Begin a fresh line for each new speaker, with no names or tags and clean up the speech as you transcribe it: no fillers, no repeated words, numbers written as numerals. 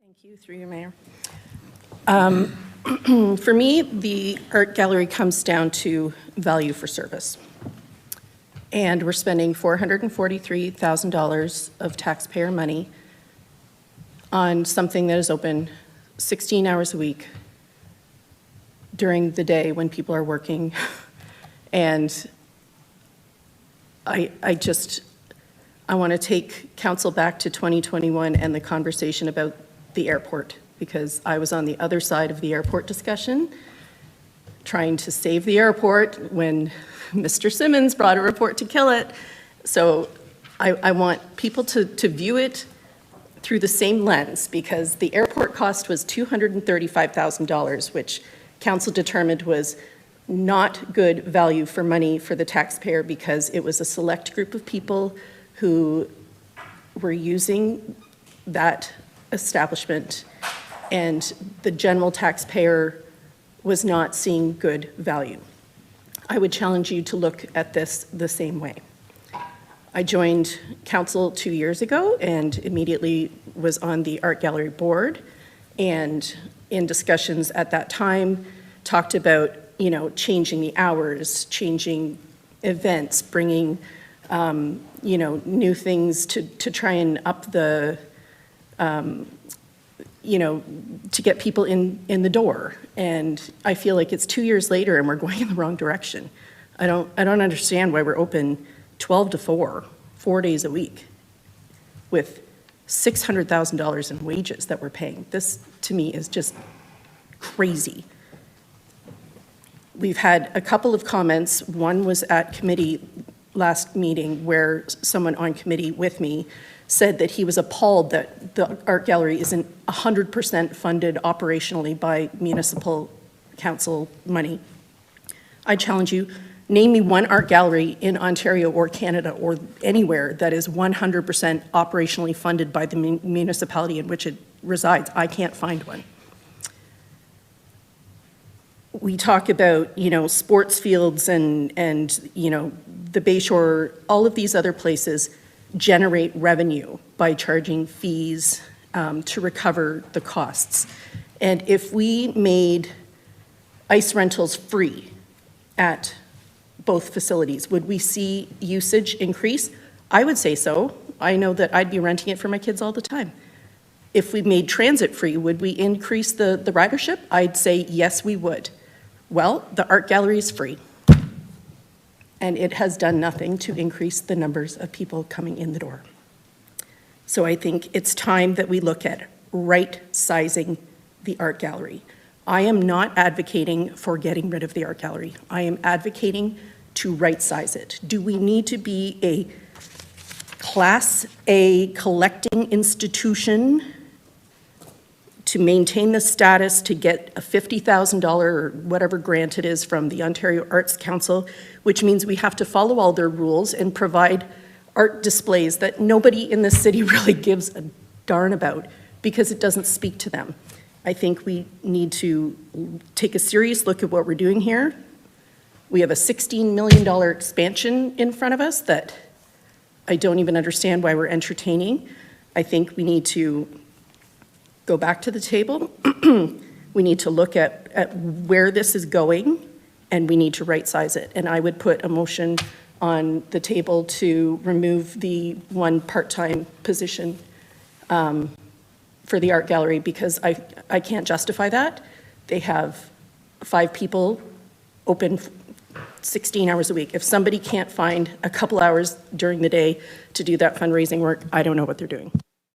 Thank you, through you, Mayor. For me, the art gallery comes down to value for service. And we're spending $443,000 of taxpayer money on something that is open 16 hours a week during the day when people are working. And I want to take council back to 2021 and the conversation about the airport, because I was on the other side of the airport discussion, trying to save the airport when Mr. Simmons brought a report to kill it. So I want people to view it through the same lens, because the airport cost was $235,000, which council determined was not good value for money for the taxpayer, because it was a select group of people who were using that establishment, and the general taxpayer was not seeing good value. I would challenge you to look at this the same way. I joined council 2 years ago and immediately was on the art gallery board, and in discussions at that time talked about, you know, changing the hours, changing events, bringing you know, new things to try and up the you know, to get people in the door. And I feel like it's 2 years later and we're going in the wrong direction. I don't understand why we're open 12 to 4 days a week with $600,000 in wages that we're paying. This, to me, is just crazy. We've had a couple of comments. One was at committee last meeting where someone on committee with me said that he was appalled that the art gallery isn't 100% funded operationally by municipal council money. I challenge you, name me one art gallery in Ontario or Canada or anywhere that is 100% operationally funded by the municipality in which it resides. I can't find one. We talk about, you know, sports fields and you know, the Bayshore, all of these other places generate revenue by charging fees to recover the costs. And if we made ice rentals free at both facilities, would we see usage increase? I would say so. I know that I'd be renting it for my kids all the time. If we made transit free, would we increase the ridership? I'd say yes, we would. Well, the art gallery is free, and it has done nothing to increase the numbers of people coming in the door. So I think it's time that we look at right-sizing the art gallery. I am not advocating for getting rid of the art gallery. I am advocating to right-size it. Do we need to be a Class A collecting institution to maintain the status, to get a $50,000 or whatever grant it is from the Ontario Arts Council, which means we have to follow all their rules and provide art displays that nobody in the city really gives a darn about because it doesn't speak to them. I think we need to take a serious look at what we're doing here. We have a $16 million expansion in front of us that I don't even understand why we're entertaining. I think we need to go back to the table. We need to look at where this is going, and we need to right-size it. And I would put a motion on the table to remove the one part-time position for the art gallery, because I can't justify that. They have 5 people open 16 hours a week. If somebody can't find a couple hours during the day to do that fundraising work, I don't know what they're doing.